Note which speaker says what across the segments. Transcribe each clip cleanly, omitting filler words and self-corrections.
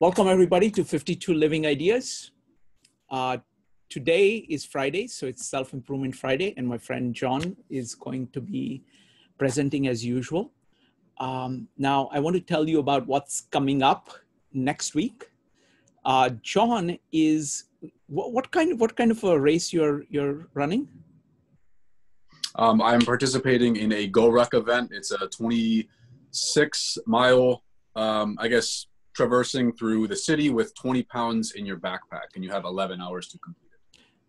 Speaker 1: Welcome everybody to 52 Living Ideas. Today is Friday, so it's Self-Improvement Friday, and my friend John is going to be presenting as usual. Now, I want to tell you about what's coming up next week. John is what kind of a race you're running?
Speaker 2: I'm participating in a GoRuck event. It's a 26-mile, I guess, traversing through the city with 20 pounds in your backpack, and you have 11 hours to complete it.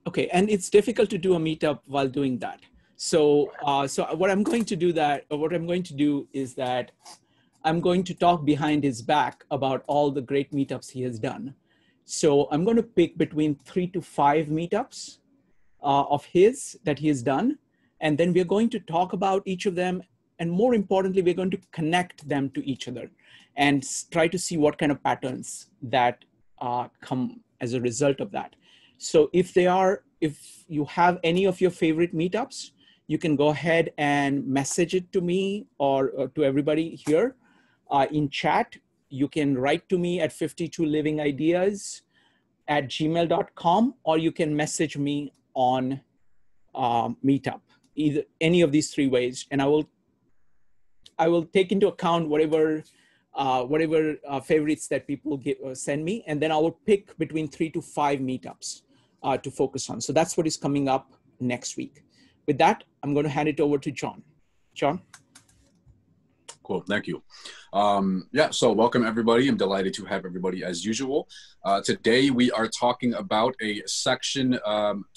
Speaker 1: Okay, and it's difficult to do a meetup while doing that. So, what I'm going to do is that I'm going to talk behind his back about all the great meetups he has done. So I'm going to pick between 3 to 5 meetups of his that he has done, and then we're going to talk about each of them, and more importantly, we're going to connect them to each other and try to see what kind of patterns that come as a result of that. So if you have any of your favorite meetups, you can go ahead and message it to me or to everybody here in chat. You can write to me at 52livingideas@gmail.com, or you can message me on Meetup, either any of these 3 ways, and I will take into account whatever favorites that people send me, and then I will pick between 3 to 5 meetups to focus on. So that's what is coming up next week. With that, I'm going to hand it over to John. John?
Speaker 2: Cool, thank you. Yeah, so welcome everybody. I'm delighted to have everybody as usual. Today we are talking about a section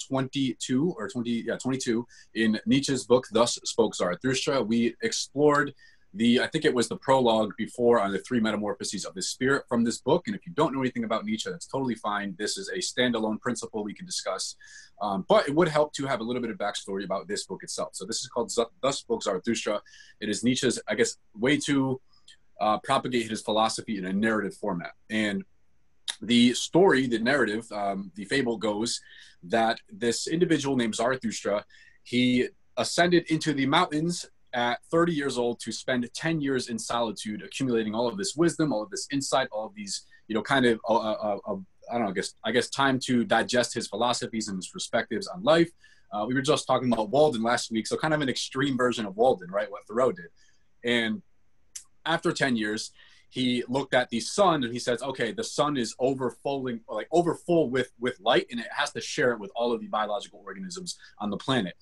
Speaker 2: 22 in Nietzsche's book, Thus Spoke Zarathustra. We explored I think it was the prologue before on the 3 metamorphoses of the spirit from this book. And if you don't know anything about Nietzsche, that's totally fine. This is a standalone principle we can discuss. But it would help to have a little bit of backstory about this book itself. So this is called Thus Spoke Zarathustra. It is Nietzsche's, I guess, way to propagate his philosophy in a narrative format. And the story, the narrative, the fable goes that this individual named Zarathustra, he ascended into the mountains at 30 years old to spend 10 years in solitude, accumulating all of this wisdom, all of this insight, all of these, kind of, I don't know, I guess time to digest his philosophies and his perspectives on life. We were just talking about Walden last week, so kind of an extreme version of Walden, right? What Thoreau did. And after 10 years, he looked at the sun and he says, okay, the sun is overfull with light, and it has to share it with all of the biological organisms on the planet.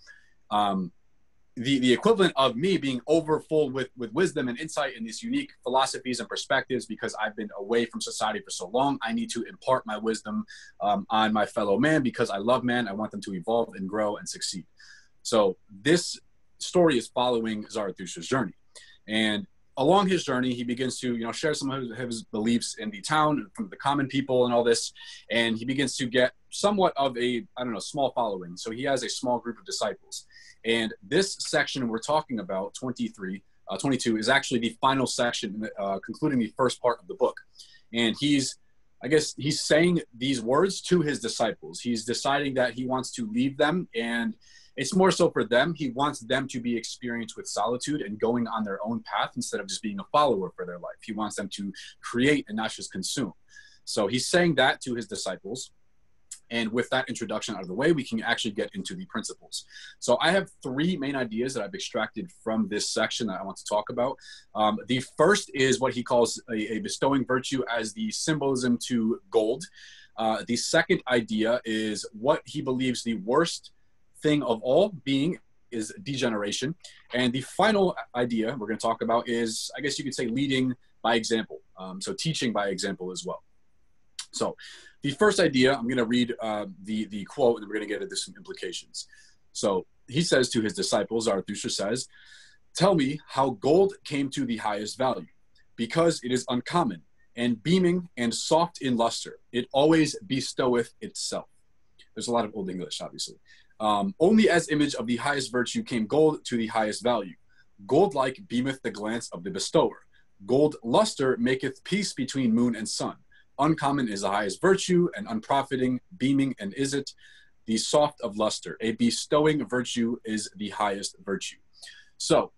Speaker 2: The equivalent of me being overfull with wisdom and insight and these unique philosophies and perspectives, because I've been away from society for so long, I need to impart my wisdom on my fellow man because I love man. I want them to evolve and grow and succeed. So this story is following Zarathustra's journey. And along his journey, he begins to, share some of his beliefs in the town, from the common people and all this. And he begins to get somewhat of a, small following. So he has a small group of disciples. And this section we're talking about, 22, is actually the final section, concluding the first part of the book. And he's saying these words to his disciples. He's deciding that he wants to leave them, and it's more so for them. He wants them to be experienced with solitude and going on their own path instead of just being a follower for their life. He wants them to create and not just consume. So he's saying that to his disciples. And with that introduction out of the way, we can actually get into the principles. So I have 3 main ideas that I've extracted from this section that I want to talk about. The first is what he calls a bestowing virtue as the symbolism to gold. The second idea is what he believes the worst thing of all being is degeneration. And the final idea we're going to talk about is, I guess you could say, leading by example. So teaching by example as well. So the first idea, I'm going to read the quote, and then we're going to get into some implications. So he says to his disciples, Zarathustra says, "Tell me how gold came to the highest value, because it is uncommon and beaming and soft in luster. It always bestoweth itself." There's a lot of Old English, obviously. "Only as image of the highest virtue came gold to the highest value. Gold-like beameth the glance of the bestower. Gold luster maketh peace between moon and sun. Uncommon is the highest virtue, and unprofiting, beaming, and is it the soft of luster. A bestowing virtue is the highest virtue." So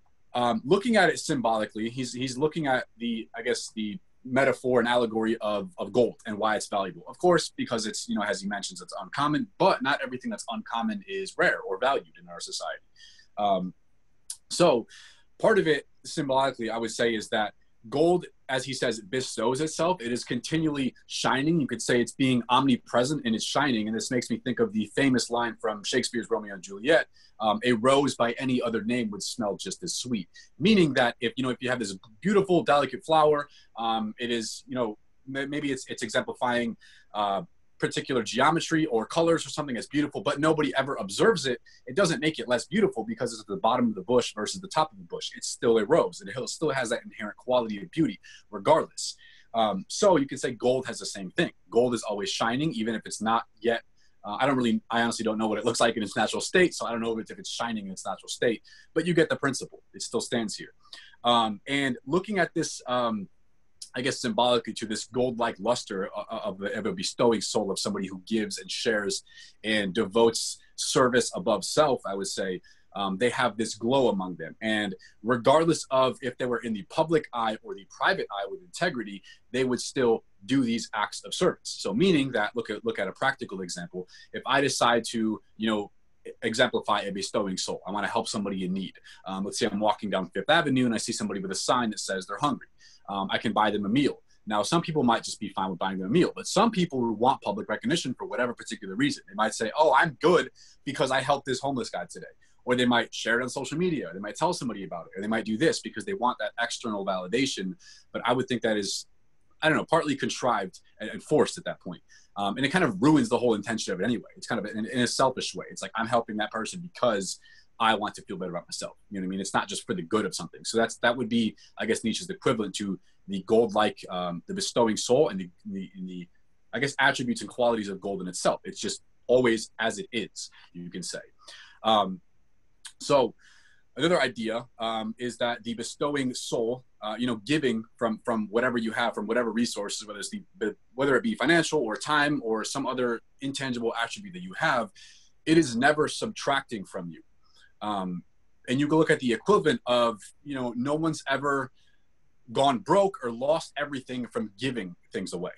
Speaker 2: looking at it symbolically, he's looking at the metaphor and allegory of gold and why it's valuable. Of course, because it's, you know, as he mentions, it's uncommon, but not everything that's uncommon is rare or valued in our society. So part of it symbolically, I would say, is that gold, as he says, bestows itself. It is continually shining. You could say it's being omnipresent and it's shining. And this makes me think of the famous line from Shakespeare's Romeo and Juliet, a rose by any other name would smell just as sweet. Meaning that if you have this beautiful, delicate flower, it is, you know, maybe it's exemplifying particular geometry or colors or something that's beautiful, but nobody ever observes it. It doesn't make it less beautiful because it's at the bottom of the bush versus the top of the bush. It's still a rose, and it still has that inherent quality of beauty regardless. So you can say gold has the same thing. Gold is always shining, even if it's not yet, I honestly don't know what it looks like in its natural state, so I don't know if it's shining in its natural state, but you get the principle. It still stands here. And looking at this, I guess symbolically, to this gold-like luster of a bestowing soul, of somebody who gives and shares and devotes service above self, I would say, they have this glow among them. And regardless of if they were in the public eye or the private eye with integrity, they would still do these acts of service. So meaning that, look at a practical example. If I decide to, you know, exemplify a bestowing soul, I want to help somebody in need. Let's say I'm walking down Fifth Avenue and I see somebody with a sign that says they're hungry. I can buy them a meal. Now, some people might just be fine with buying them a meal, but some people who want public recognition for whatever particular reason, they might say, oh, I'm good because I helped this homeless guy today. Or they might share it on social media. Or they might tell somebody about it. Or they might do this because they want that external validation. But I would think that is, I don't know, partly contrived and forced at that point. And it kind of ruins the whole intention of it anyway. It's kind of in a selfish way. It's like, I'm helping that person because I want to feel better about myself. You know what I mean? It's not just for the good of something. So that would be, I guess, Nietzsche's equivalent to the gold-like, the bestowing soul, and the I guess, attributes and qualities of gold in itself. It's just always as it is, you can say. So another idea is that the bestowing soul, you know, giving from whatever you have, from whatever resources, whether it be financial or time or some other intangible attribute that you have, it is never subtracting from you. And you go look at the equivalent of, you know, no one's ever gone broke or lost everything from giving things away.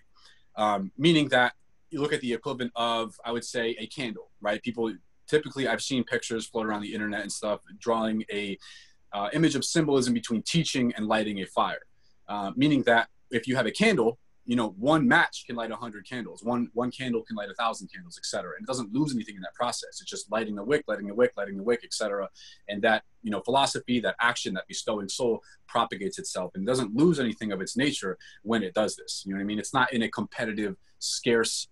Speaker 2: Meaning that you look at the equivalent of, I would say, a candle, right? People typically, I've seen pictures float around the internet and stuff, drawing a image of symbolism between teaching and lighting a fire. Meaning that if you have a candle, you know, one match can light 100 candles. One candle can light 1,000 candles, etc. And it doesn't lose anything in that process. It's just lighting the wick, lighting the wick, lighting the wick, etc. And that, you know, philosophy, that action, that bestowing soul propagates itself and doesn't lose anything of its nature when it does this. You know what I mean? It's not in a competitive, scarce,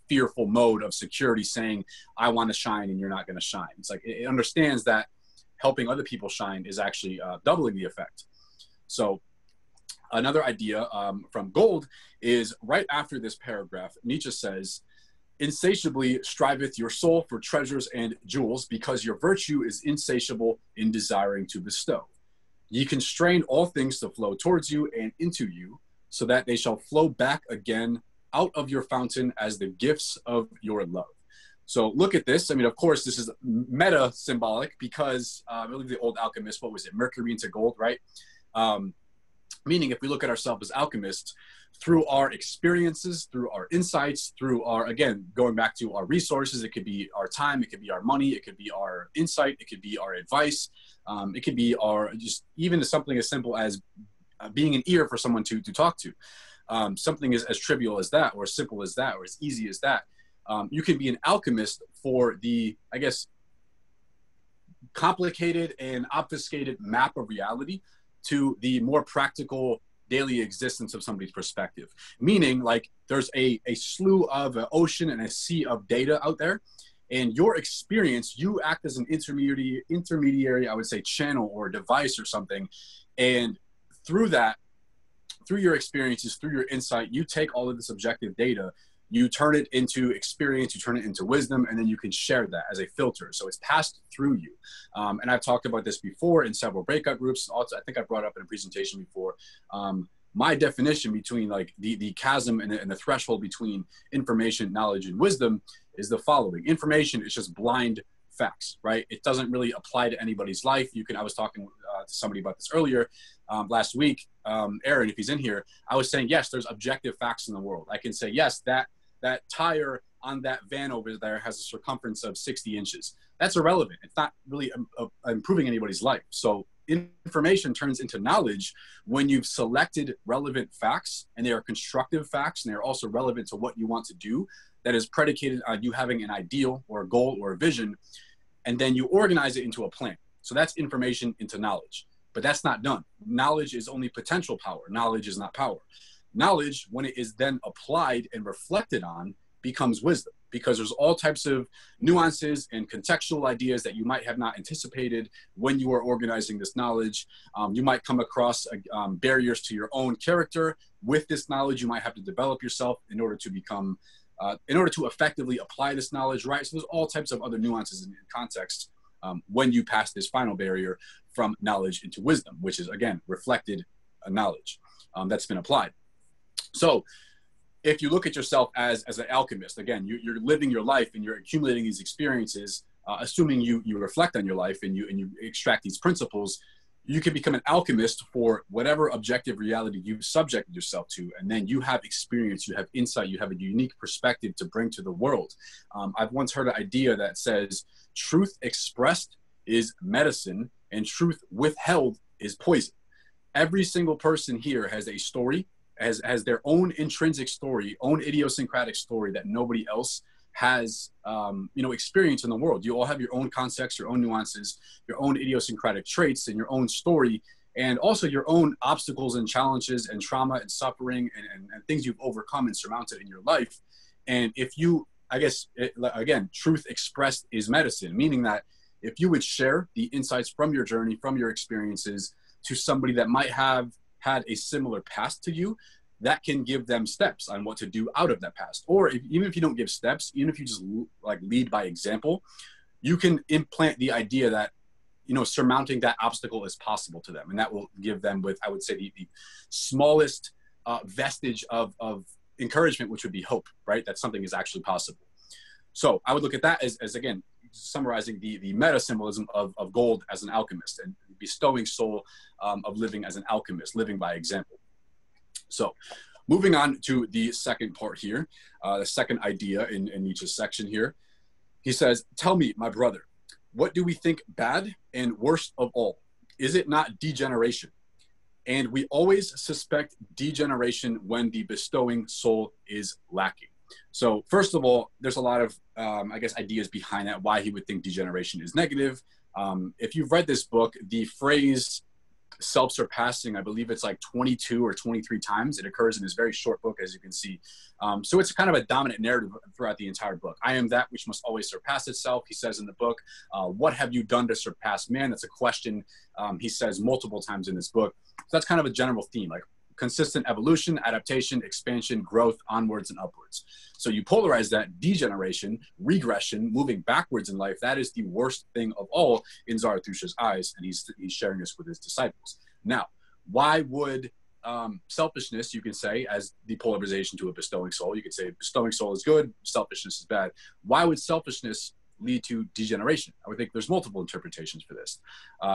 Speaker 2: fearful mode of security saying, I want to shine and you're not going to shine. It's like it understands that helping other people shine is actually doubling the effect. So another idea from gold is right after this paragraph, Nietzsche says, insatiably striveth your soul for treasures and jewels, because your virtue is insatiable in desiring to bestow. Ye constrain all things to flow towards you and into you, so that they shall flow back again out of your fountain as the gifts of your love. So look at this. I mean, of course, this is meta symbolic because I believe the old alchemist, what was it? Mercury into gold, right? Meaning if we look at ourselves as alchemists, through our experiences, through our insights, through our, again, going back to our resources, it could be our time, it could be our money, it could be our insight, it could be our advice, it could be our, just even something as simple as being an ear for someone to talk to. Something as trivial as that, or as simple as that, or as easy as that. You can be an alchemist for the, I guess, complicated and obfuscated map of reality to the more practical daily existence of somebody's perspective. Meaning, like, there's a slew of an ocean and a sea of data out there, and your experience, you act as an intermediary, I would say, channel or device or something, and through that, through your experiences, through your insight, you take all of this objective data, you turn it into experience, you turn it into wisdom, and then you can share that as a filter. So it's passed through you. And I've talked about this before in several breakout groups. Also, I think I brought up in a presentation before. My definition between like the chasm and the threshold between information, knowledge, and wisdom is the following. Information is just blind facts, right? It doesn't really apply to anybody's life. I was talking to somebody about this earlier. last week, Aaron, if he's in here, I was saying, yes, there's objective facts in the world. I can say, yes, that tire on that van over there has a circumference of 60 inches. That's irrelevant. It's not really improving anybody's life. So information turns into knowledge when you've selected relevant facts, and they are constructive facts, and they're also relevant to what you want to do, that is predicated on you having an ideal or a goal or a vision, and then you organize it into a plan. So that's information into knowledge. But that's not done. Knowledge is only potential power. Knowledge is not power. Knowledge, when it is then applied and reflected on, becomes wisdom, because there's all types of nuances and contextual ideas that you might have not anticipated when you are organizing this knowledge. You might come across barriers to your own character. With this knowledge, you might have to develop yourself in order to become, in order to effectively apply this knowledge, right? So there's all types of other nuances and context when you pass this final barrier from knowledge into wisdom, which is, again, reflected knowledge that's been applied. So if you look at yourself as an alchemist, again, you're living your life and you're accumulating these experiences, assuming you reflect on your life and you extract these principles, you can become an alchemist for whatever objective reality you've subjected yourself to. And then you have experience, you have insight, you have a unique perspective to bring to the world. I've once heard an idea that says truth expressed is medicine and truth withheld is poison. Every single person here has a story, has their own intrinsic story, own idiosyncratic story that nobody else has, experience in the world. You all have your own context, your own nuances, your own idiosyncratic traits, and your own story, and also your own obstacles and challenges and trauma and suffering and things you've overcome and surmounted in your life. And if you, again, truth expressed is medicine, meaning that if you would share the insights from your journey, from your experiences to somebody that might have had a similar past to you, that can give them steps on what to do out of that past. Or even if you don't give steps, even if you just lead by example, you can implant the idea that, surmounting that obstacle is possible to them. And that will give them, with, I would say, the smallest vestige of encouragement, which would be hope, right? That something is actually possible. So I would look at that as again, summarizing the meta symbolism of gold as an alchemist, and bestowing soul of living as an alchemist, living by example. So moving on to the second part here, the second idea in Nietzsche's section here, he says, "Tell me, my brother, what do we think bad and worst of all? Is it not degeneration? And we always suspect degeneration when the bestowing soul is lacking." So first of all, there's a lot of, ideas behind that, why he would think degeneration is negative. If you've read this book, the phrase self-surpassing, I believe it's like 22 or 23 times. It occurs in this very short book, as you can see. So it's kind of a dominant narrative throughout the entire book. I am that which must always surpass itself, he says in the book. What have you done to surpass man? That's a question he says multiple times in this book. So that's kind of a general theme, like consistent evolution, adaptation, expansion, growth, onwards and upwards. So you polarize that, degeneration, regression, moving backwards in life, that is the worst thing of all in Zarathustra's eyes, and he's sharing this with his disciples. Now, why would selfishness, you can say, as the polarization to a bestowing soul, you could say bestowing soul is good, selfishness is bad. Why would selfishness lead to degeneration? I would think there's multiple interpretations for this.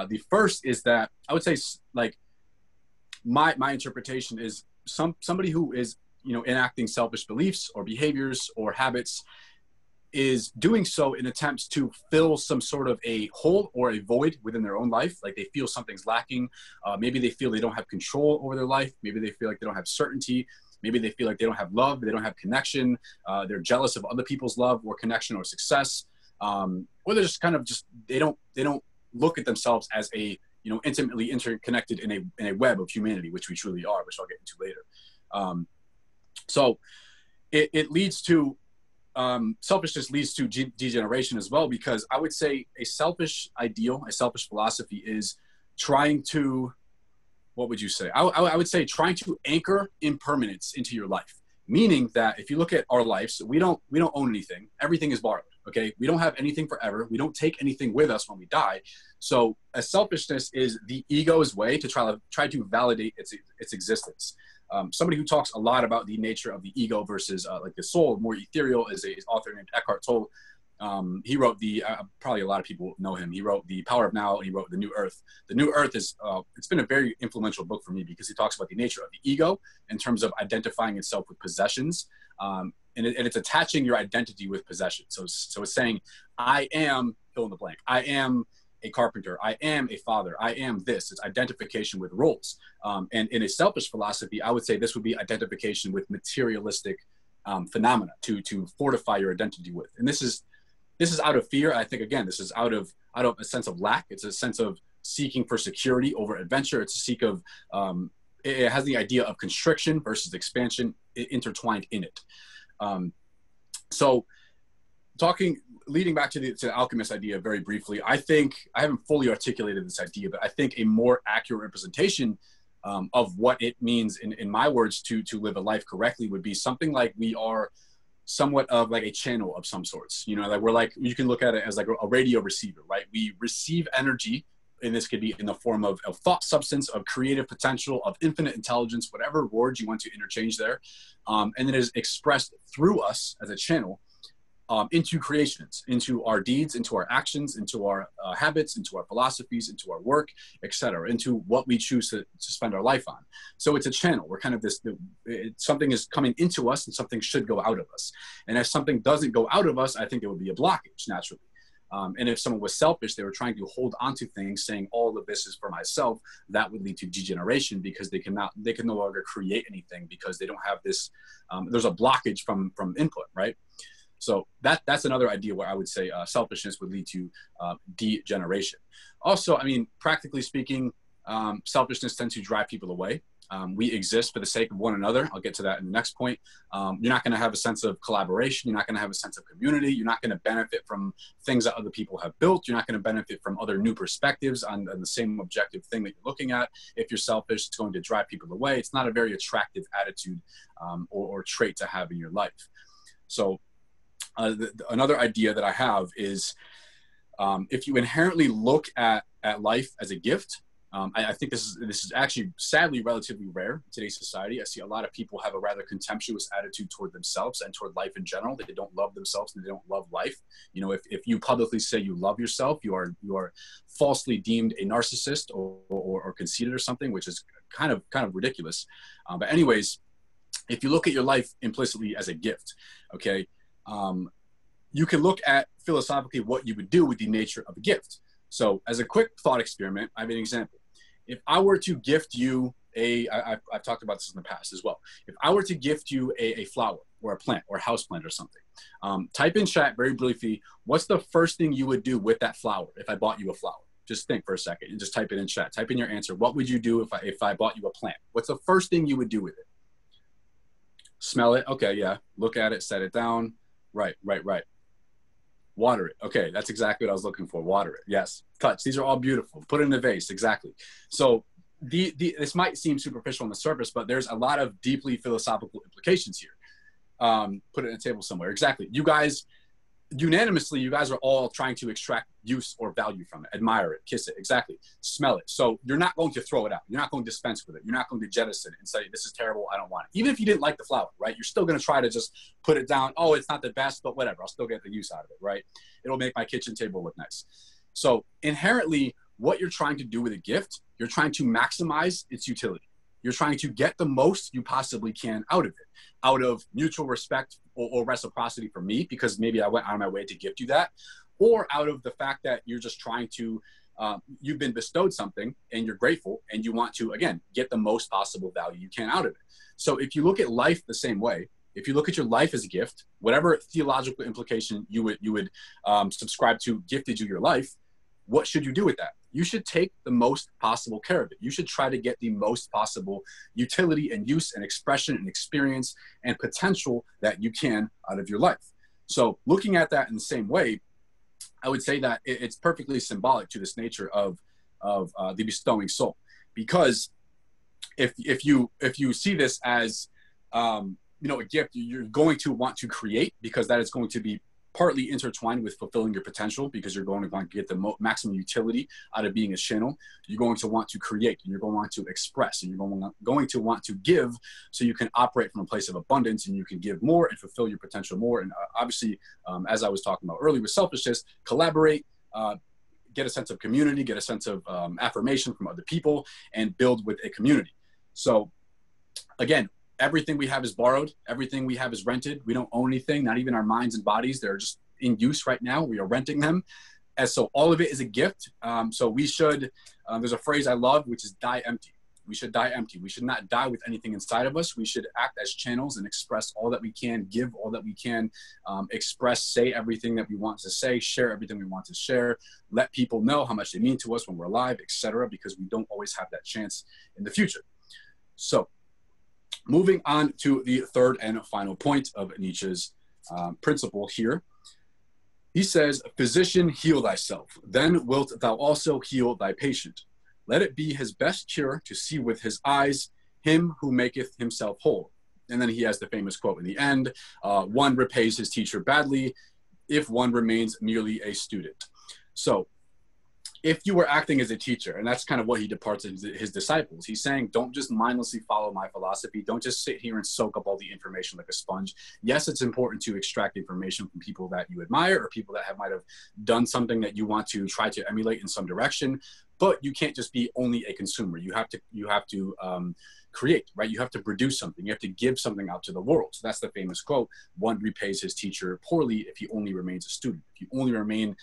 Speaker 2: The first is that, I would say, like, my interpretation is somebody who is, enacting selfish beliefs or behaviors or habits is doing so in attempts to fill some sort of a hole or a void within their own life. Like they feel something's lacking. Maybe they feel they don't have control over their life. Maybe they feel like they don't have certainty. Maybe they feel like they don't have love. They don't have connection. They're jealous of other people's love or connection or success. Or they're just they don't look at themselves as a, intimately interconnected in a web of humanity, which we truly are, which I'll get into later. So it leads to, selfishness leads to degeneration as well, because I would say a selfish ideal, a selfish philosophy is trying to, what would you say? I would say trying to anchor impermanence into your life. Meaning that if you look at our lives, we don't own anything. Everything is borrowed. Okay, we don't have anything forever. We don't take anything with us when we die. So a selfishness is the ego's way to try to validate its existence. Somebody who talks a lot about the nature of the ego versus like the soul, more ethereal, is an author named Eckhart Tolle. He wrote probably a lot of people know him. He wrote The Power of Now, and he wrote The New Earth. The New Earth is, it's been a very influential book for me because he talks about the nature of the ego in terms of identifying itself with possessions. And it's attaching your identity with possession. So it's saying, I am fill in the blank. I am a carpenter. I am a father. I am this. It's identification with roles. And in a selfish philosophy, I would say this would be identification with materialistic phenomena to fortify your identity with. And this is out of fear. I think, again, this is out of a sense of lack. It's a sense of seeking for security over adventure. It's a seek of, it has the idea of constriction versus expansion intertwined in it. So leading back to the Alchemist idea very briefly, I think, I haven't fully articulated this idea, but I think a more accurate representation of what it means in my words to live a life correctly would be something like we are somewhat of like a channel of some sorts, you know, like we're like, you can look at it as like a radio receiver, right? We receive energy, and this could be in the form of thought substance, of creative potential, of infinite intelligence, whatever words you want to interchange there. And it is expressed through us as a channel into creations, into our deeds, into our actions, into our habits, into our philosophies, into our work, etc., into what we choose to spend our life on. So it's a channel. We're kind of something is coming into us and something should go out of us. And if something doesn't go out of us, I think it would be a blockage naturally. And if someone was selfish, they were trying to hold onto things, saying all of this is for myself, that would lead to degeneration because they can no longer create anything because they don't have this, there's a blockage from input, right? So that's another idea where I would say selfishness would lead to degeneration. Also, I mean, practically speaking, selfishness tends to drive people away. We exist for the sake of one another. I'll get to that in the next point. You're not going to have a sense of collaboration. You're not going to have a sense of community. You're not going to benefit from things that other people have built. You're not going to benefit from other new perspectives on the same objective thing that you're looking at. If you're selfish, it's going to drive people away. It's not a very attractive attitude or trait to have in your life. So another idea that I have is if you inherently look at life as a gift, I think this is actually sadly relatively rare in today's society. I see a lot of people have a rather contemptuous attitude toward themselves and toward life in general. They don't love themselves and they don't love life. You know, if you publicly say you love yourself, you are falsely deemed a narcissist or conceited or something, which is kind of ridiculous. But anyways, if you look at your life implicitly as a gift, okay, you can look at philosophically what you would do with the nature of a gift. So as a quick thought experiment, I have an example. If I were to gift you I've talked about this in the past as well. If I were to gift you a flower or a plant or a house plant or something, type in chat very briefly, what's the first thing you would do with that flower if I bought you a flower? Just think for a second and just type it in chat. Type in your answer. What would you do if I bought you a plant? What's the first thing you would do with it? Smell it. Okay, yeah. Look at it, set it down. Right. Water it. Okay, that's exactly what I was looking for. Water it. Yes. Touch. These are all beautiful. Put it in a vase. Exactly. So this might seem superficial on the surface, but there's a lot of deeply philosophical implications here. Put it on a table somewhere. Exactly. You guys, unanimously, you guys are all trying to extract use or value from it. Admire it. Kiss it. Exactly. Smell it. So you're not going to throw it out. You're not going to dispense with it. You're not going to jettison it and say, this is terrible. I don't want it. Even if you didn't like the flower, right? You're still going to try to just put it down. Oh, it's not the best, but whatever. I'll still get the use out of it, right? It'll make my kitchen table look nice. So inherently, what you're trying to do with a gift, you're trying to maximize its utility. You're trying to get the most you possibly can out of it, out of mutual respect or reciprocity for me, because maybe I went out of my way to gift you that, or out of the fact that you're just trying to, you've been bestowed something and you're grateful and you want to, again, get the most possible value you can out of it. So if you look at life the same way, if you look at your life as a gift, whatever theological implication you would subscribe to gifted you your life, what should you do with that? You should take the most possible care of it. You should try to get the most possible utility and use and expression and experience and potential that you can out of your life. So looking at that in the same way, I would say that it's perfectly symbolic to this nature of the bestowing soul. Because if you see this as a gift, you're going to want to create, because that is going to be partly intertwined with fulfilling your potential, because you're going to want to get the maximum utility out of being a channel. You're going to want to create, and you're going to want to express, and you're going to want to give, so you can operate from a place of abundance, and you can give more and fulfill your potential more. And obviously, as I was talking about earlier with selfishness, collaborate, get a sense of community, get a sense of affirmation from other people, and build with a community. So again, everything we have is borrowed. Everything we have is rented. We don't own anything, not even our minds and bodies. They're just in use right now. We are renting them. And so all of it is a gift. So we should, there's a phrase I love, which is die empty. We should die empty. We should not die with anything inside of us. We should act as channels and express all that we can, give all that we can, express, say everything that we want to say, share everything we want to share, let people know how much they mean to us when we're alive, etc., because we don't always have that chance in the future. So moving on to the third and final point of Nietzsche's principle here. He says, physician, heal thyself, then wilt thou also heal thy patient. Let it be his best cure to see with his eyes him who maketh himself whole. And then he has the famous quote in the end, one repays his teacher badly if one remains merely a student. So if you were acting as a teacher, and that's kind of what he departs his disciples, he's saying, don't just mindlessly follow my philosophy. Don't just sit here and soak up all the information like a sponge. Yes, it's important to extract information from people that you admire or people that might have done something that you want to try to emulate in some direction, but you can't just be only a consumer. You have to create, right? You have to produce something. You have to give something out to the world. So that's the famous quote, one repays his teacher poorly if he only remains a student. If you only remain,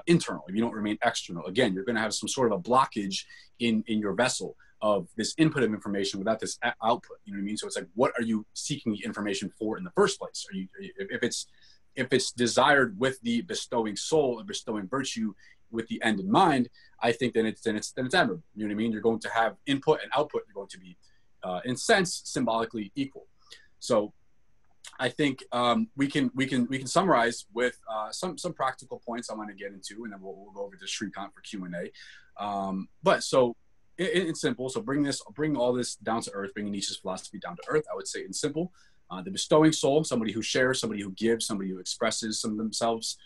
Speaker 2: internal, if you don't remain external, again, you're going to have some sort of a blockage in your vessel of this input of information without this output. You know what I mean? So it's like, what are you seeking the information for in the first place? Are you, if it's desired with the bestowing soul or bestowing virtue with the end in mind, I think then it's admirable. You know what I mean? You're going to have input and output. You're going to be, in a sense, symbolically equal. So I think we can summarize with some practical points I want to get into, and then we'll go over to Shrikant for Q&A. But so in simple, so bring all this down to earth, bringing Nietzsche's philosophy down to earth. I would say in simple, the bestowing soul, somebody who shares, somebody who gives, somebody who expresses some of themselves,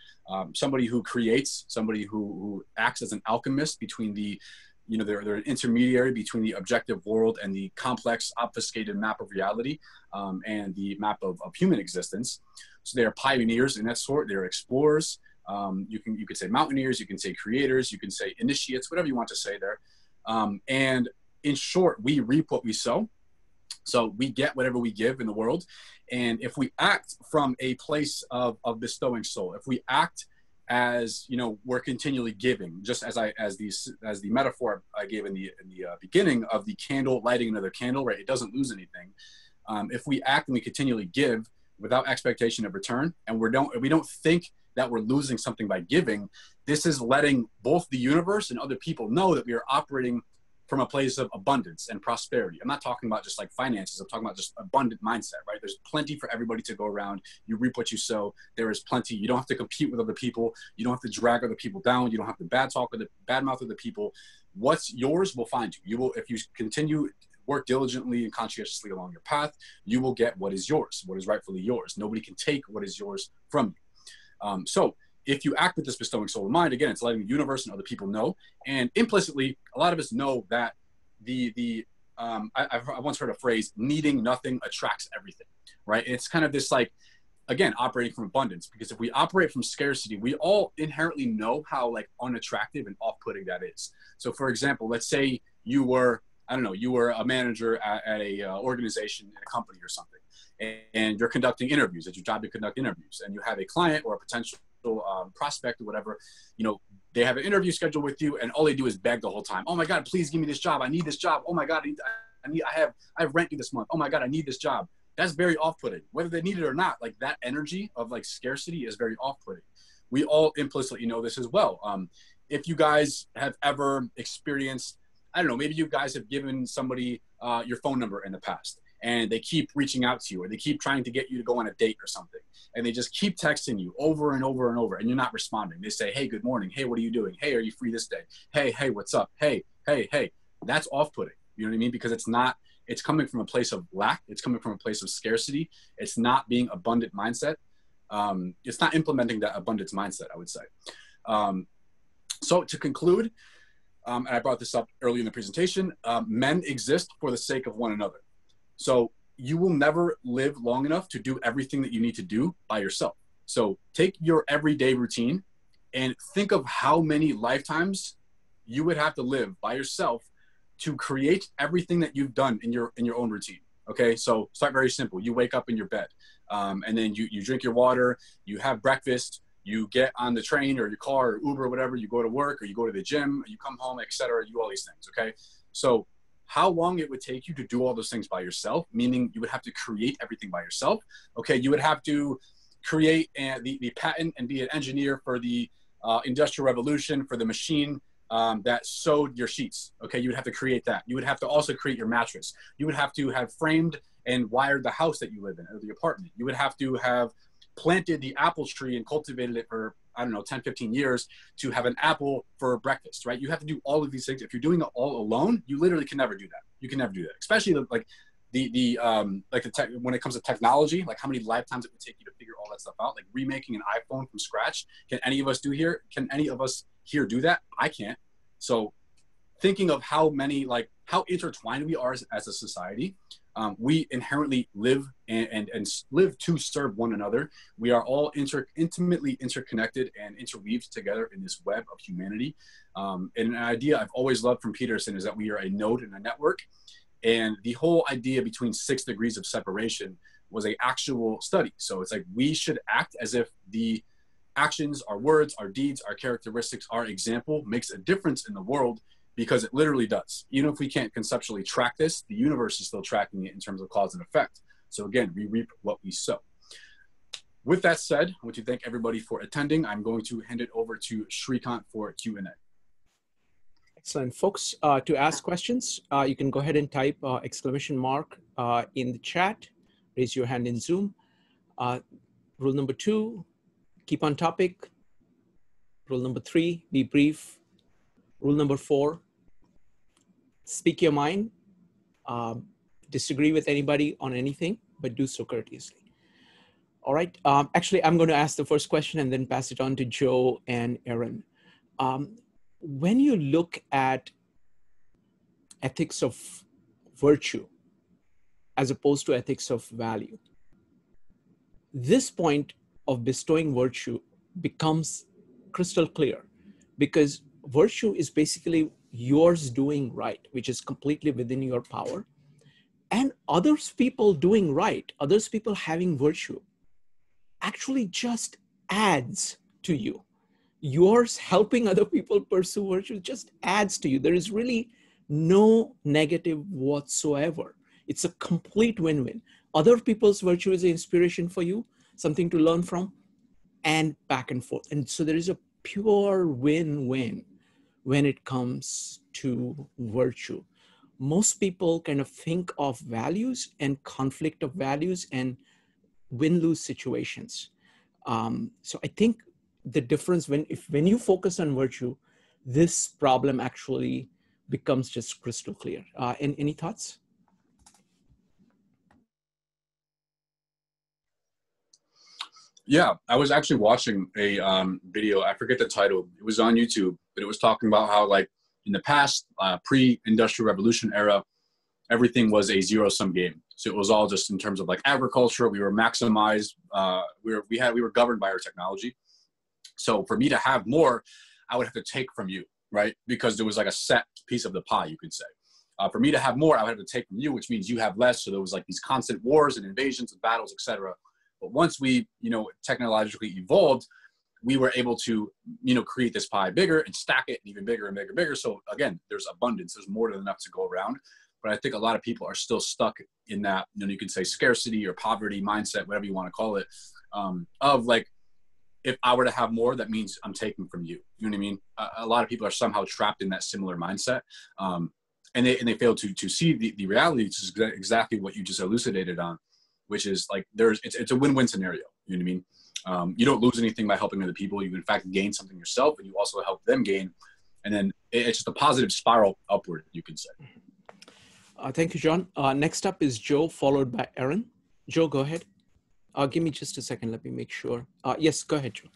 Speaker 2: somebody who creates, somebody who acts as an alchemist between the, they're an intermediary between the objective world and the complex, obfuscated map of reality, and the map of human existence. So they are pioneers in that sort. They're explorers. You could say mountaineers, you can say creators, you can say initiates, whatever you want to say there. And in short, we reap what we sow. So we get whatever we give in the world. And if we act from a place of bestowing soul, if we act as, we're continually giving, just as the metaphor I gave in the beginning of the candle lighting another candle, right? It doesn't lose anything. If we act and we continually give without expectation of return, and we don't think that we're losing something by giving, this is letting both the universe and other people know that we are operating from a place of abundance and prosperity. I'm not talking about just like finances. I'm talking about just abundant mindset, right? There's plenty for everybody to go around. You reap what you sow. There is plenty. You don't have to compete with other people. You don't have to drag other people down. You don't have to bad mouth other people. What's yours will find you. You will, if you continue work diligently and conscientiously along your path, you will get what is yours, what is rightfully yours. Nobody can take what is yours from you. So if you act with this bestowing soul of mind, again, it's letting the universe and other people know. And implicitly, a lot of us know that I once heard a phrase, needing nothing attracts everything, right? It's kind of this like, again, operating from abundance, because if we operate from scarcity, we all inherently know how like unattractive and off-putting that is. So for example, let's say you were a manager at a organization in a company or something, and you're conducting interviews. It's your job to conduct interviews, and you have a client or a potential prospect or whatever, they have an interview scheduled with you, and all they do is beg the whole time. Oh my God, please give me this job. I need this job. Oh my God, I have rent due this month. Oh my God, I need this job. That's very off-putting, whether they need it or not. Like that energy of like scarcity is very off-putting. We all implicitly know this as well. If you guys have ever experienced, I don't know, maybe you guys have given somebody your phone number in the past, and they keep reaching out to you, or they keep trying to get you to go on a date or something, and they just keep texting you over and over and over, and you're not responding. They say, hey, good morning. Hey, what are you doing? Hey, are you free this day? Hey, what's up? Hey. That's off-putting. You know what I mean? Because it's coming from a place of lack. It's coming from a place of scarcity. It's not being abundant mindset. It's not implementing that abundance mindset, I would say. So to conclude, and I brought this up early in the presentation, men exist for the sake of one another. So you will never live long enough to do everything that you need to do by yourself. So take your everyday routine and think of how many lifetimes you would have to live by yourself to create everything that you've done in your own routine. Okay, so start very simple. You wake up in your bed, and then you drink your water, you have breakfast, you get on the train or your car or Uber or whatever, you go to work or you go to the gym, you come home, etc. You do all these things, okay? So how long it would take you to do all those things by yourself, meaning you would have to create everything by yourself, okay? You would have to create the patent and be an engineer for the Industrial Revolution, for the machine that sewed your sheets, okay? You would have to create that. You would have to also create your mattress. You would have to have framed and wired the house that you live in or the apartment. You would have to have planted the apple tree and cultivated it for, I don't know, 10, 15 years to have an apple for breakfast, right? You have to do all of these things. If you're doing it all alone, you literally can never do that. You can never do that, especially like when it comes to technology, like how many lifetimes it would take you to figure all that stuff out, like remaking an iPhone from scratch. Can any of us do here? Can any of us here do that? I can't. So thinking of how many, like how intertwined we are as a society, we inherently live and live to serve one another. We are all intimately interconnected and interweaved together in this web of humanity. And an idea I've always loved from Peterson is that we are a node in a network. And the whole idea between 6 degrees of separation was an actual study. So it's like we should act as if the actions, our words, our deeds, our characteristics, our example makes a difference in the world, because it literally does. Even if we can't conceptually track this, the universe is still tracking it in terms of cause and effect. So again, we reap what we sow. With that said, I want to thank everybody for attending. I'm going to hand it over to Shrikant for Q&A.
Speaker 1: Excellent. Folks, to ask questions, you can go ahead and type exclamation mark in the chat, raise your hand in Zoom. Rule number 2, keep on topic. Rule number 3, be brief. Rule number 4, speak your mind. Disagree with anybody on anything, but do so courteously. All right. Actually, I'm going to ask the first question and then pass it on to Joe and Aaron. When you look at ethics of virtue as opposed to ethics of value, this point of bestowing virtue becomes crystal clear, because virtue is basically yours doing right, which is completely within your power, and others people doing right, others people having virtue actually just adds to you. Yours helping other people pursue virtue just adds to you. There is really no negative whatsoever. It's a complete win-win. Other people's virtue is an inspiration for you, something to learn from, and back and forth. And so there is a pure win-win when it comes to virtue. Most people kind of think of values and conflict of values and win-lose situations. So I think the difference when you focus on virtue, this problem actually becomes just crystal clear. Any thoughts?
Speaker 2: Yeah, I was actually watching a video. I forget the title. It was on YouTube, but it was talking about how, like, in the past, pre-industrial revolution era, everything was a zero-sum game. So it was all just in terms of like agriculture. We were maximized. We were governed by our technology. So for me to have more, I would have to take from you, right? Because there was like a set piece of the pie, you could say. For me to have more, I would have to take from you, which means you have less. So there was like these constant wars and invasions and battles, etc. But once we, technologically evolved, we were able to, create this pie bigger and stack it even bigger and bigger and bigger. So again, there's abundance. There's more than enough to go around. But I think a lot of people are still stuck in that, you can say scarcity or poverty mindset, whatever you want to call it, of like, if I were to have more, that means I'm taking from you. You know what I mean? A lot of people are somehow trapped in that similar mindset. And they fail to see the reality, which is exactly what you just elucidated on, which is like, it's a win-win scenario. You know what I mean? You don't lose anything by helping other people. You in fact gain something yourself, and you also help them gain. And then it's just a positive spiral upward, you could say.
Speaker 1: Thank you, John. Next up is Joe, followed by Aaron. Joe, go ahead. Give me just a second. Let me make sure. Yes, go ahead, Joe.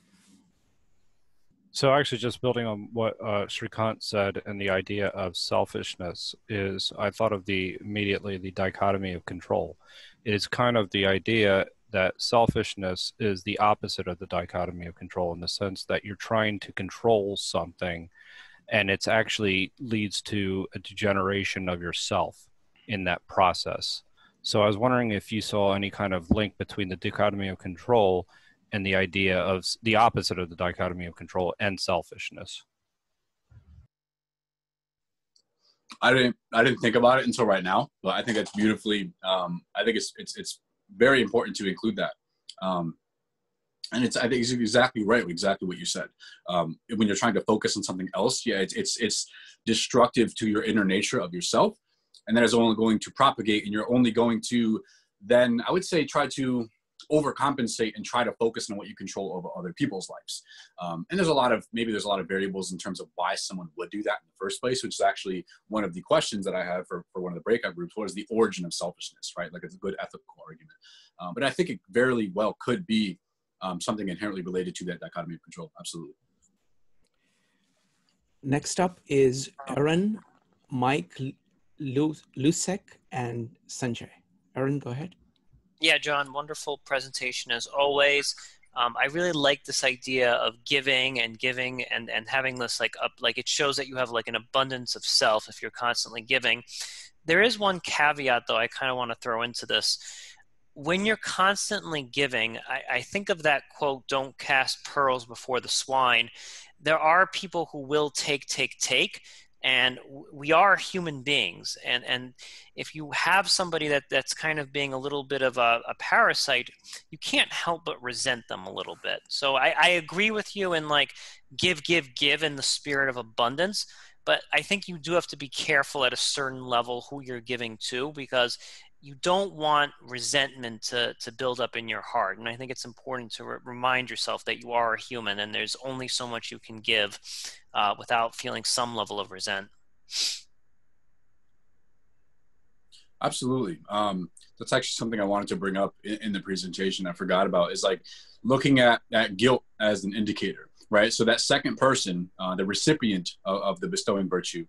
Speaker 3: So actually just building on what Shrikant said, and the idea of selfishness is, I thought of immediately the dichotomy of control. It is kind of the idea that selfishness is the opposite of the dichotomy of control, in the sense that you're trying to control something, and it's actually leads to a degeneration of yourself in that process. So I was wondering if you saw any kind of link between the dichotomy of control and the idea of the opposite of the dichotomy of control and selfishness.
Speaker 2: I didn't think about it until right now, but I think that's beautifully. I think it's very important to include that, and I think it's exactly right, exactly what you said. When you're trying to focus on something else, yeah, it's destructive to your inner nature of yourself, and that is only going to propagate, and you're only going to then, I would say, try to overcompensate and try to focus on what you control over other people's lives. And there's a lot of variables in terms of why someone would do that in the first place, which is actually one of the questions that I have for one of the breakout groups. What is the origin of selfishness, right? Like, it's a good ethical argument. But I think it very well could be something inherently related to that dichotomy of control. Absolutely.
Speaker 1: Next up is Aaron, Mike, Lusek, and Sanjay. Aaron, go ahead.
Speaker 4: Yeah, John, wonderful presentation as always. I really like this idea of giving and having this like it shows that you have like an abundance of self if you're constantly giving. There is one caveat though I kind of want to throw into this. When you're constantly giving, I think of that quote, "Don't cast pearls before the swine." There are people who will take, and we are human beings. And if you have somebody that's kind of being a little bit of a parasite, you can't help but resent them a little bit. So I agree with you in like give in the spirit of abundance. But I think you do have to be careful at a certain level who you're giving to, because you don't want resentment to build up in your heart. And I think it's important to remind yourself that you are a human and there's only so much you can give without feeling some level of resent.
Speaker 2: Absolutely. That's actually something I wanted to bring up in the presentation. I forgot about, is like looking at guilt as an indicator, right? So that second person, the recipient of the bestowing virtue,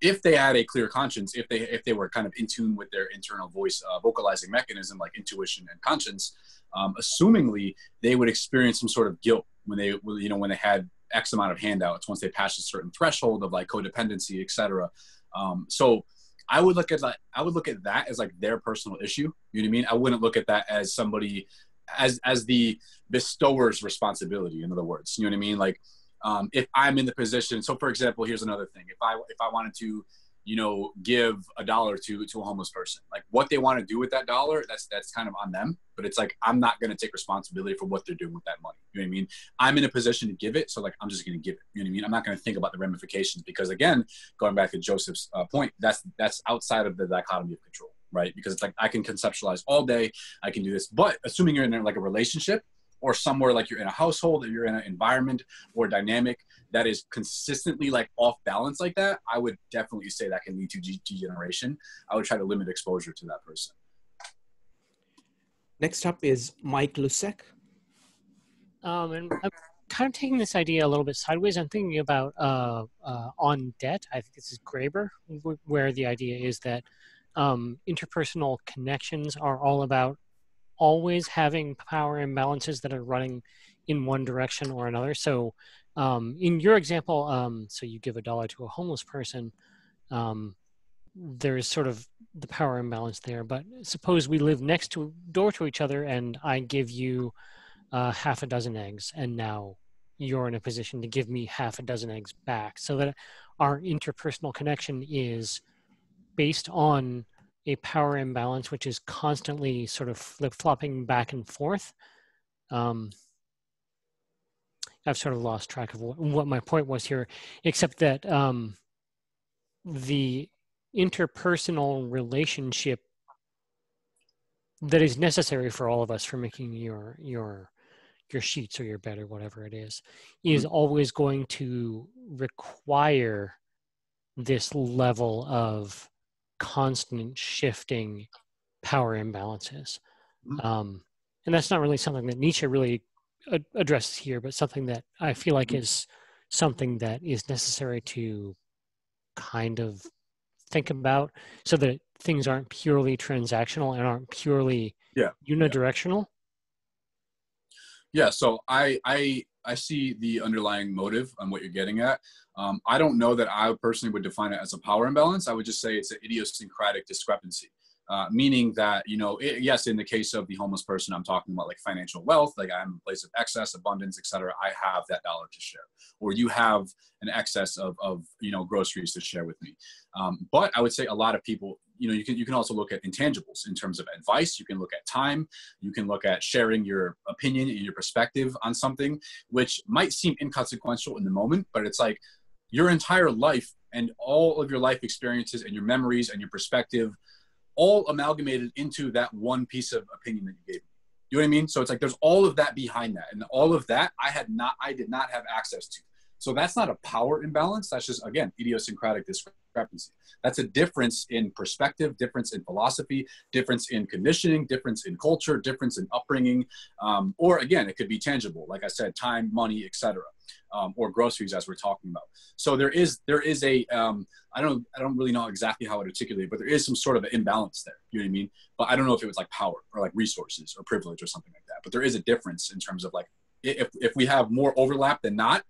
Speaker 2: if they had a clear conscience, if they were kind of in tune with their internal voice vocalizing mechanism like intuition and conscience, assumingly they would experience some sort of guilt when they had X amount of handouts, once they passed a certain threshold of like codependency, etc. So I would look at that as like their personal issue. You know what I mean? I wouldn't look at that as somebody as the bestower's responsibility. In other words, you know what I mean? Like, if I'm in the position, so for example, here's another thing. If I wanted to, give $1 to a homeless person, like what they want to do with that dollar, that's kind of on them. But it's like, I'm not going to take responsibility for what they're doing with that money. You know what I mean? I'm in a position to give it. So like, I'm just going to give it. You know what I mean? I'm not going to think about the ramifications, because again, going back to Joseph's point, that's outside of the dichotomy of control, right? Because it's like, I can conceptualize all day, I can do this, but assuming you're in like a relationship, or somewhere like you're in a household, or you're in an environment or dynamic that is consistently like off balance like that, I would definitely say that can lead to degeneration. I would try to limit exposure to that person.
Speaker 1: Next up is Mike Lusek.
Speaker 5: And I'm kind of taking this idea a little bit sideways. I'm thinking about on debt. I think this is Graeber, where the idea is that interpersonal connections are all about always having power imbalances that are running in one direction or another. So in your example, so you give $1 to a homeless person, there's sort of the power imbalance there. But suppose we live next door to each other, and I give you half a dozen eggs, and now you're in a position to give me half a dozen eggs back, so that our interpersonal connection is based on a power imbalance, which is constantly sort of flip-flopping back and forth. I've sort of lost track of what my point was here, except that the interpersonal relationship that is necessary for all of us for making your sheets or your bed or whatever it is always going to require this level of constant shifting power imbalances. And and that's not really something that Nietzsche really addresses here, but something that I feel like is something that is necessary to kind of think about, so that things aren't purely transactional and aren't purely unidirectional.
Speaker 2: Yeah, so I see the underlying motive on what you're getting at. I don't know that I personally would define it as a power imbalance. I would just say it's an idiosyncratic discrepancy. Meaning that, you know, yes, in the case of the homeless person, I'm talking about like financial wealth, like I'm in a place of excess, abundance, etc. I have that dollar to share, or you have an excess of you know, groceries to share with me. But I would say a lot of people, you know, you can also look at intangibles in terms of advice. You can look at time. You can look at sharing your opinion and your perspective on something, which might seem inconsequential in the moment, but it's like your entire life and all of your life experiences and your memories and your perspective all amalgamated into that one piece of opinion that you gave me. You know what I mean? So it's like there's all of that behind that, and all of that I did not have access to. So that's not a power imbalance. That's just, again, idiosyncratic discrepancy. That's a difference in perspective, difference in philosophy, difference in conditioning, difference in culture, difference in upbringing, or again, it could be tangible, like I said, time, money, etc., or groceries, as we're talking about. So there is a I don't really know exactly how to articulate, but there is some sort of an imbalance there. You know what I mean? But I don't know if it was like power or like resources or privilege or something like that. But there is a difference in terms of like if we have more overlap than not,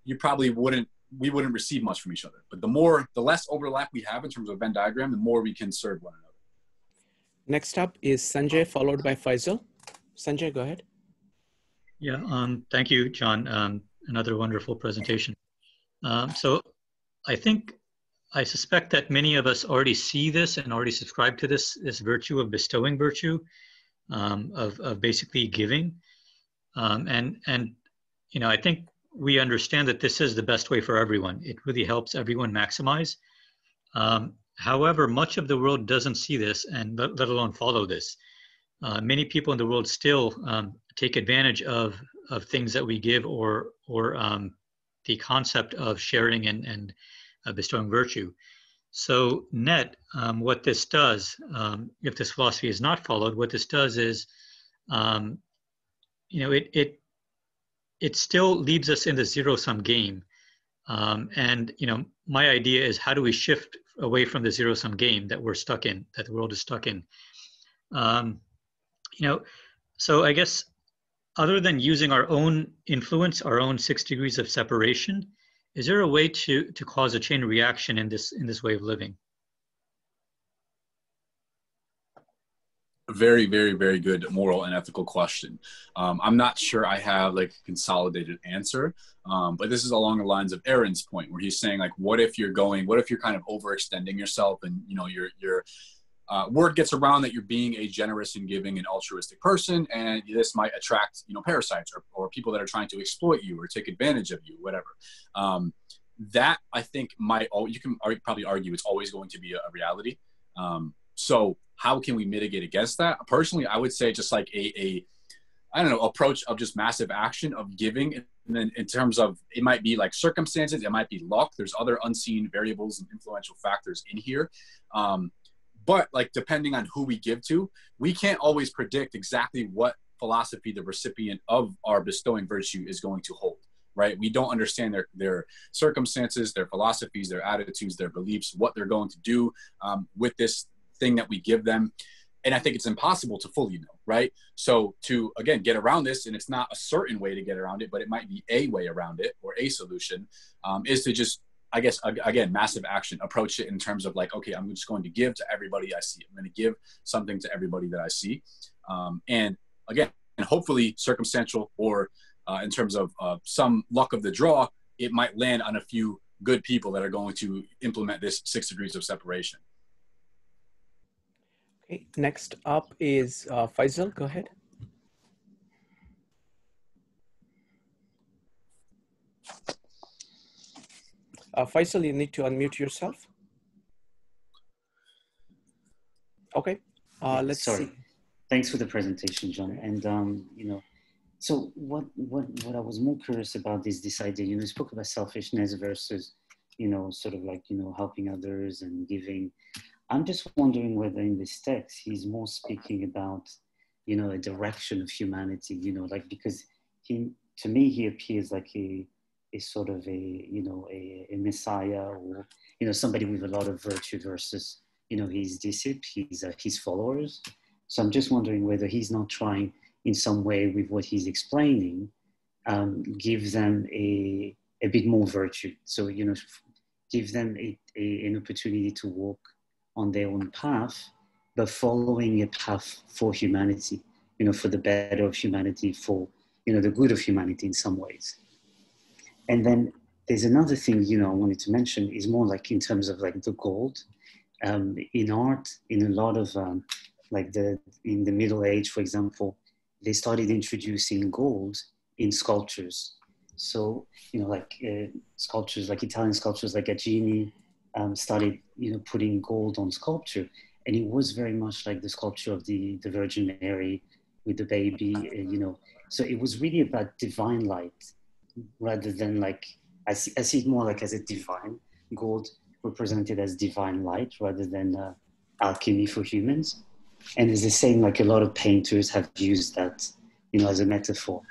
Speaker 2: we wouldn't receive much from each other. But the less overlap we have in terms of a Venn diagram, the more we can serve one another.
Speaker 1: Next up is Sanjay, followed by Faisal. Sanjay, go ahead.
Speaker 6: Yeah, thank you, John. Another wonderful presentation. So I suspect that many of us already see this and already subscribe to this virtue of bestowing virtue, of basically giving. And you know, I think we understand that this is the best way for everyone. It really helps everyone maximize. However, much of the world doesn't see this, and let alone follow this. Many people in the world still take advantage of things that we give, or the concept of sharing and bestowing virtue. So net, what this does, if this philosophy is not followed, what this does is, you know, it still leaves us in the zero-sum game. And, you know, my idea is, how do we shift away from the zero-sum game that we're stuck in, that the world is stuck in? You know, so I guess other than using our own influence, our own 6 degrees of separation, is there a way to cause a chain reaction in this way of living?
Speaker 2: Very, very, very good moral and ethical question. I'm not sure I have like a consolidated answer, but this is along the lines of Aaron's point, where he's saying like, what if you're kind of overextending yourself, and you know your word gets around that you're being a generous and giving and altruistic person, and this might attract, you know, parasites or people that are trying to exploit you or take advantage of you, whatever. That I think you can probably argue it's always going to be a reality. So how can we mitigate against that? Personally, I would say just like I don't know, approach of just massive action of giving. And then in terms of, it might be like circumstances, it might be luck. There's other unseen variables and influential factors in here. But like, depending on who we give to, we can't always predict exactly what philosophy the recipient of our bestowing virtue is going to hold, right? We don't understand their circumstances, their philosophies, their attitudes, their beliefs, what they're going to do with this thing that we give them. And I think it's impossible to fully know, right? So to, again, get around this, and it's not a certain way to get around it, but it might be a way around it, or a solution, is to just, I guess, again, massive action, approach it in terms of like, okay, I'm just going to give to everybody I see. I'm going to give something to everybody that I see. And again, and hopefully circumstantial, or in terms of some luck of the draw, it might land on a few good people that are going to implement this 6 degrees of separation.
Speaker 1: Okay, next up is Faisal. Go ahead. Faisal, you need to unmute yourself. Okay, let's see.
Speaker 7: Thanks for the presentation, John. And you know, so what I was more curious about is this idea. You know, you spoke about selfishness versus, you know, sort of like, you know, helping others and giving. I'm just wondering whether in this text he's more speaking about you know, a direction of humanity, you know, like, because he, to me, he appears like a sort of a, you know, a messiah, or, you know, somebody with a lot of virtue versus, you know, his disciples, his followers. So I'm just wondering whether he's not trying in some way with what he's explaining, give them a bit more virtue. So, you know, give them an opportunity to walk on their own path, but following a path for humanity, you know, for the better of humanity, for, you know, the good of humanity in some ways. And then there's another thing, you know, I wanted to mention is more like in terms of like the gold. In art, in a lot of like in the Middle Age, for example, they started introducing gold in sculptures. So, you know, like sculptures, like Italian sculptures like Agini started, you know, putting gold on sculpture. And it was very much like the sculpture of the Virgin Mary with the baby, you know. So it was really about divine light rather than like, I see it more like as a divine, gold represented as divine light rather than alchemy for humans. And it's the same, like a lot of painters have used that, you know, as a metaphor.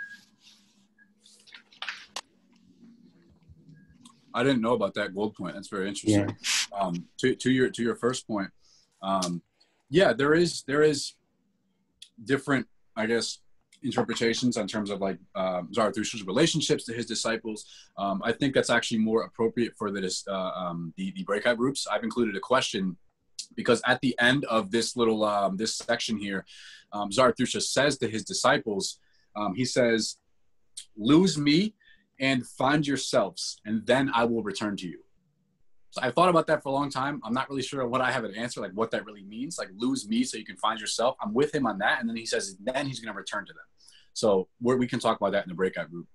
Speaker 2: I didn't know about that gold point. That's very interesting. Yeah. To your first point, yeah, there is different, I guess, interpretations in terms of like Zarathustra's relationships to his disciples. I think that's actually more appropriate for the breakout groups. I've included a question because at the end of this little this section here, Zarathustra says to his disciples, he says, "Lose me and find yourselves, and then I will return to you." So I thought about that for a long time. I'm not really sure what I have an answer, like what that really means. Like, lose me so you can find yourself. I'm with him on that. And then he says, then he's going to return to them. So we can talk about that in the breakout group.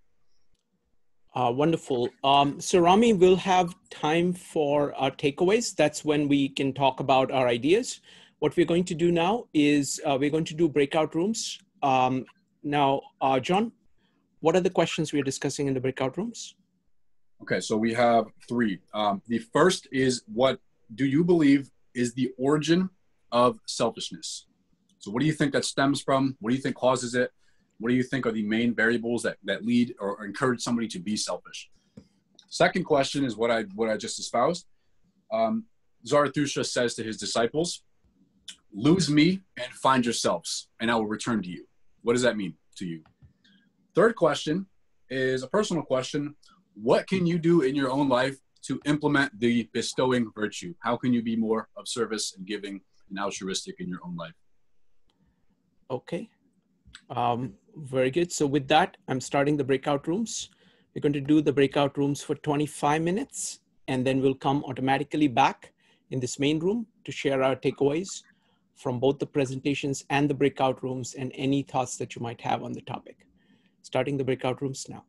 Speaker 1: Wonderful. So Rami, we'll have time for our takeaways. That's when we can talk about our ideas. What we're going to do now is we're going to do breakout rooms. Now, John, what are the questions we're discussing in the breakout rooms?
Speaker 2: Okay, so we have three. The first is, what do you believe is the origin of selfishness? So what do you think that stems from? What do you think causes it? What do you think are the main variables that lead or encourage somebody to be selfish? Second question is what I just espoused. Zarathustra says to his disciples, "Lose me and find yourselves, and I will return to you." What does that mean to you? Third question is a personal question. What can you do in your own life to implement the bestowing virtue? How can you be more of service and giving and altruistic in your own life?
Speaker 1: Okay, very good. So with that, I'm starting the breakout rooms. We're going to do the breakout rooms for 25 minutes, and then we'll come automatically back in this main room to share our takeaways from both the presentations and the breakout rooms and any thoughts that you might have on the topic. Starting the breakout rooms now.